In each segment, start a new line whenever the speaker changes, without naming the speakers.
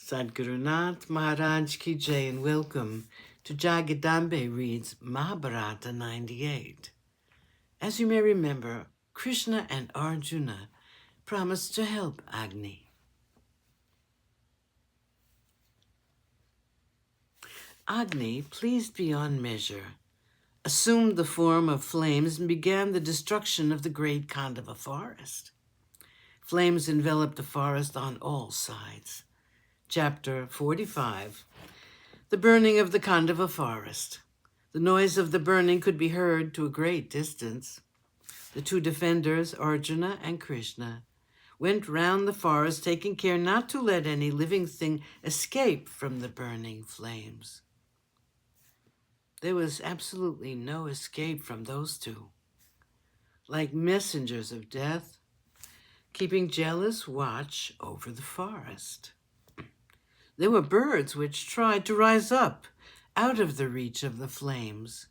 Sadhguru Nath Maharaj Ki Jai, and welcome to Jagadambe Reads Mahabharata 98. As you may remember, Krishna and Arjuna promised to help Agni. Agni, pleased beyond measure, assumed the form of flames and began the destruction of the great Khandava forest. Flames enveloped the forest on all sides. Chapter 45, The Burning of the Khandava Forest. The noise of the burning could be heard to a great distance. The two defenders, Arjuna and Krishna, went round the forest, taking care not to let any living thing escape from the burning flames. There was absolutely no escape from those two. Like messengers of death, keeping jealous watch over the forest. There were birds which tried to rise up out of the reach of the flames.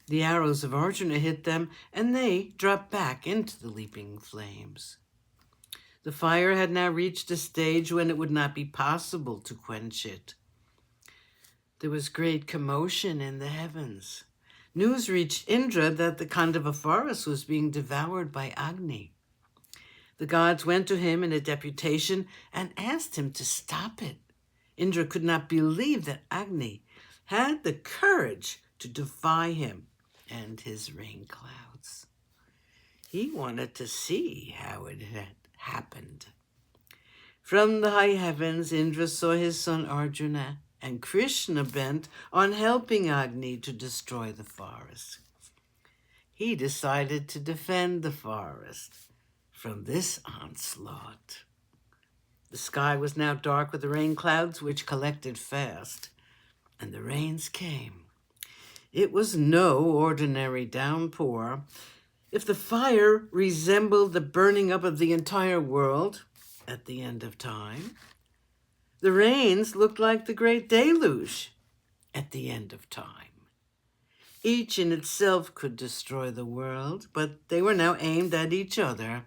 The arrows of Arjuna hit them, and they dropped back into the leaping flames. The fire had now reached a stage when it would not be possible to quench it. There was great commotion in the heavens. News reached Indra that the Khandava forest was being devoured by Agni. The gods went to him in a deputation and asked him to stop it. Indra could not believe that Agni had the courage to defy him and his rain clouds. He wanted to see how it had happened. From the high heavens, Indra saw his son Arjuna and Krishna bent on helping Agni to destroy the forest. He decided to defend the forest from this onslaught. The sky was now dark with the rain clouds, which collected fast, and the rains came. It was no ordinary downpour. If the fire resembled the burning up of the entire world at the end of time, the rains looked like the great deluge at the end of time. Each in itself could destroy the world, but they were now aimed at each other.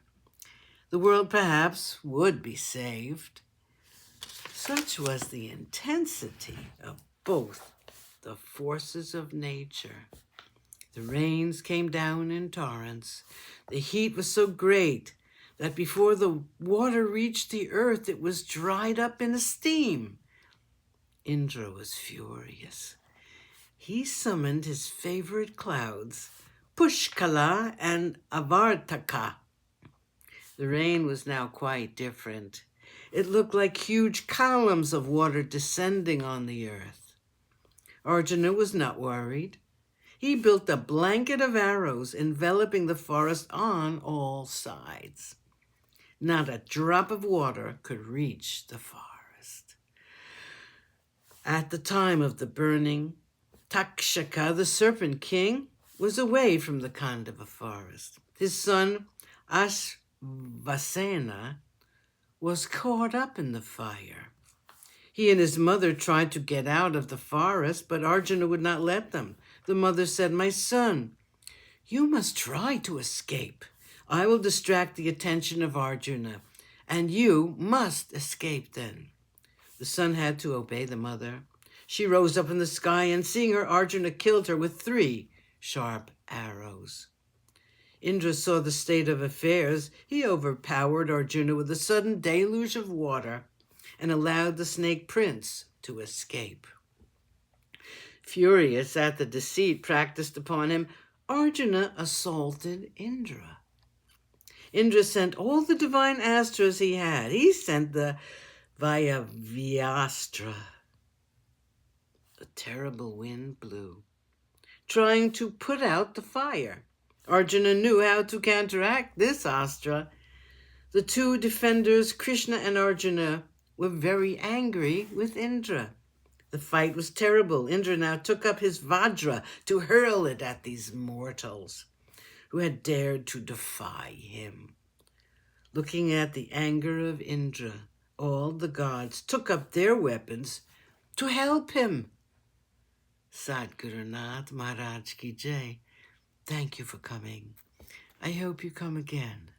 The world perhaps would be saved. Such was the intensity of both the forces of nature. The rains came down in torrents. The heat was so great that before the water reached the earth, it was dried up in a steam. Indra was furious. He summoned his favorite clouds, Pushkala and Avartaka. The rain was now quite different. It looked like huge columns of water descending on the earth. Arjuna was not worried. He built a blanket of arrows enveloping the forest on all sides. Not a drop of water could reach the forest. At the time of the burning, Takshaka, the serpent king, was away from the Khandava forest. His son, Vasena, was caught up in the fire. He and his mother tried to get out of the forest, but Arjuna would not let them. The mother said, "My son, you must try to escape. I will distract the attention of Arjuna, and you must escape then." The son had to obey the mother. She rose up in the sky, and seeing her, Arjuna killed her with 3 sharp arrows. Indra saw the state of affairs. He overpowered Arjuna with a sudden deluge of water and allowed the snake prince to escape. Furious at the deceit practiced upon him, Arjuna assaulted Indra. Indra sent all the divine astras he had. He sent the Vayavyastra. A terrible wind blew, trying to put out the fire. Arjuna knew how to counteract this astra. The two defenders, Krishna and Arjuna, were very angry with Indra. The fight was terrible. Indra now took up his Vajra to hurl it at these mortals who had dared to defy him. Looking at the anger of Indra, all the gods took up their weapons to help him. Sadhguru Nath Maharaj Ki Jai. Thank you for coming. I hope you come again.